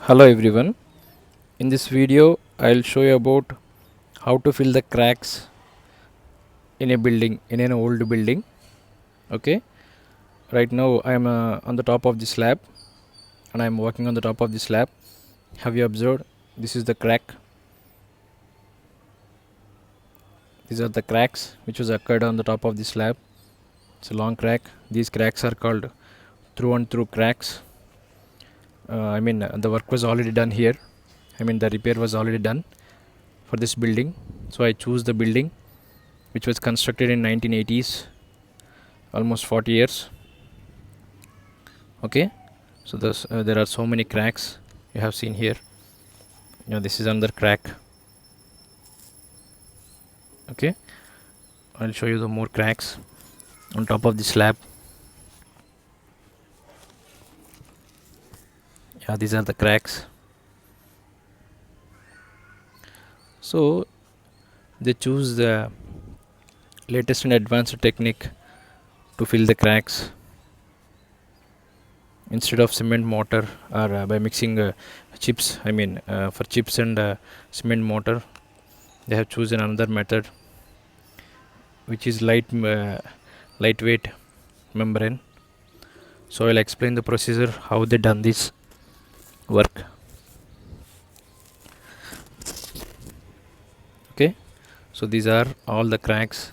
Hello everyone. In this video I'll show you about how to fill the cracks in a building, in an old building. Okay, right now I'm on the top of the slab and I'm working on the top of the slab. Have you observed? This is the crack. These are the cracks which was occurred on the top of the slab. It's a long crack. These cracks are called through and through cracks. The work was already done here. The repair was already done for this building. So I choose the building which was constructed in 1980s, almost 40 years. Okay, so there are so many cracks you have seen here. This is another crack. Okay, I'll show you the more cracks on top of the slab. Yeah, these are the cracks. So they choose the latest and advanced technique to fill the cracks. Instead of cement mortar or by mixing chips, for chips and cement mortar, they have chosen another method which is lightweight membrane. So I'll explain the procedure how they done this work. Okay, so these are all the cracks.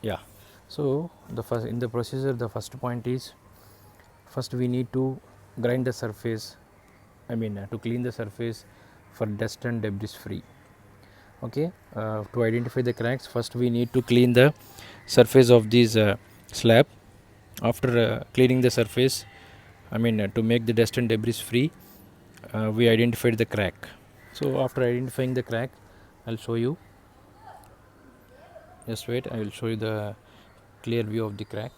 Yeah, so in the procedure, the first point is, first we need to grind the surface, to clean the surface for dust and debris free. Okay, to identify the cracks, first we need to clean the surface of this slab. After cleaning the surface, to make the dust and debris free, we identified the crack. So after identifying the crack, I'll show you. Just wait, I will show you the clear view of the crack.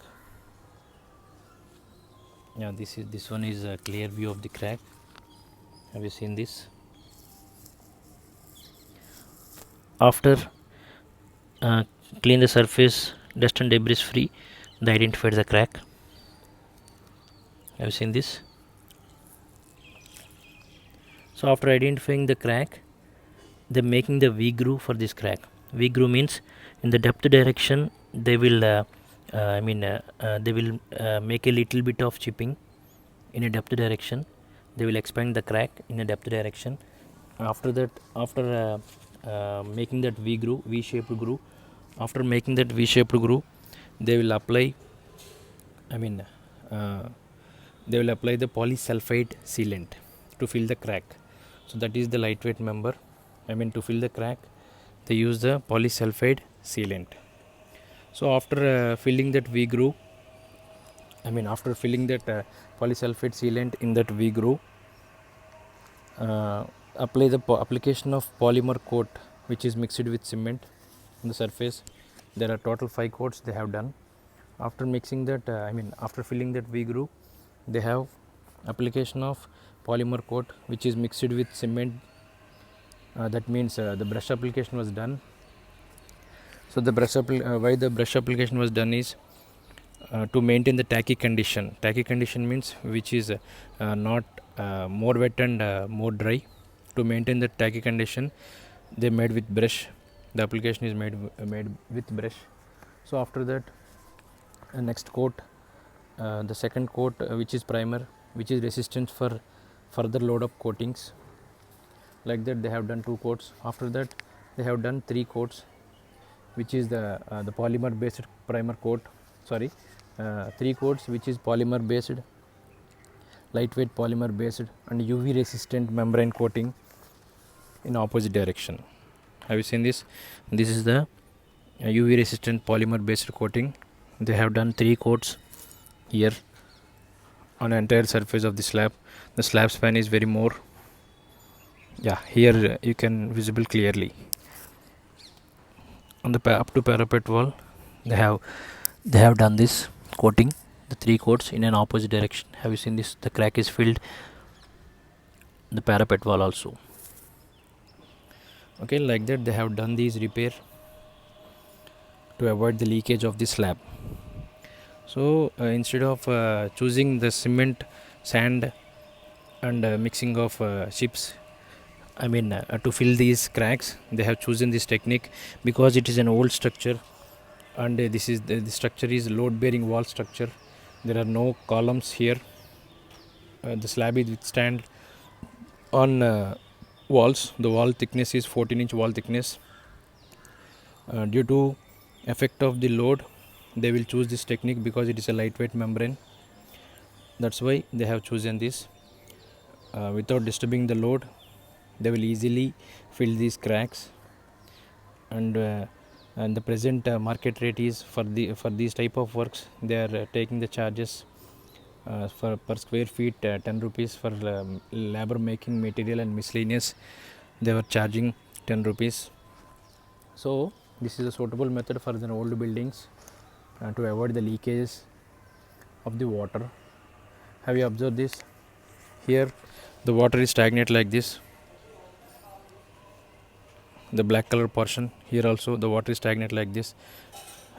Yeah, this one is a clear view of the crack. Have you seen this? After uh, clean the surface, dust and debris free, they identified the crack. Have you seen this? So after identifying the crack, they're making the V groove for this crack. V groove means in the depth direction they will make a little bit of chipping in a depth direction. They will expand the crack in a depth direction. After that, after making that V-shaped groove, after making that V-shaped groove, they will apply they will apply the polysulfide sealant to fill the crack. So that is the lightweight member. To fill the crack, they use the polysulfide sealant. So after filling that V groove, after filling that polysulfide sealant in that V groove, apply the application of polymer coat which is mixed with cement on the surface. There are total 5 coats they have done. After mixing that, after filling that V groove, they have application of polymer coat which is mixed with cement. That means the brush application was done. So the why the brush application was done is to maintain the tacky condition. Tacky condition means which is not more wet and more dry. To maintain the tacky condition, they made with brush. The application is made with brush. So after that, next coat, the second coat, which is primer, which is resistant for further load of coatings. Like that, they have done 2 coats. After that, they have done 3 coats, which is the polymer based primer coat. 3 coats, which is polymer based, lightweight polymer based, and UV resistant membrane coating in opposite direction. Have you seen this? This is the UV resistant polymer based coating. They have done 3 coats here on the entire surface of the slab. The slab span is very more. Yeah, here you can visible clearly. On the up to parapet wall, they have done this coating, the 3 coats in an opposite direction. Have you seen this? The crack is filled the parapet wall also. Okay, like that they have done these repair to avoid the leakage of the slab. So instead of choosing the cement, sand, and mixing of chips, to fill these cracks, they have chosen this technique because it is an old structure, and this is the structure is load bearing wall structure. There are no columns here. The slab is withstand on walls. The wall thickness is 14-inch wall thickness. Due to effect of the load, they will choose this technique because it is a lightweight membrane. That's why they have chosen this. Without disturbing the load, they will easily fill these cracks, and the present market rate is for these type of works, they are taking the charges for per square feet 10 rupees. For labor making material and miscellaneous, they were charging 10 rupees. So this is a suitable method for the old buildings to avoid the leakages of the water. Have you observed this? Here the water is stagnant like this. The black color portion here also, the water is stagnant like this.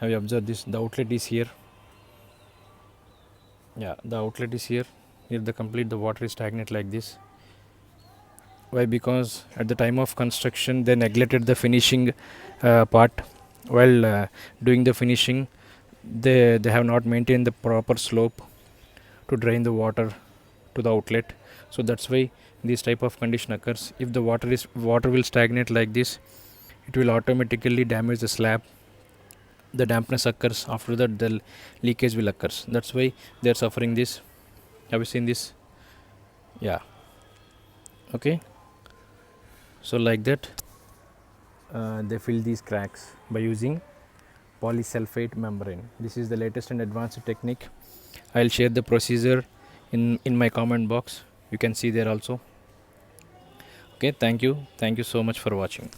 Have you observed this? The outlet is here. Yeah, the outlet is here. Here the water is stagnant like this. Why? Because at the time of construction they neglected the finishing part. While doing the finishing, they have not maintained the proper slope to drain the water to the outlet. So that's why this type of condition occurs. If the water will stagnate like this, it will automatically damage the slab. The dampness occurs. After that, the leakage will occur. That's why they are suffering this. Have you seen this? Yeah. Okay. So like that, they fill these cracks by using polysulfate membrane. This is the latest and advanced technique. I'll share the procedure in my comment box. You can see there also. Okay, thank you so much for watching.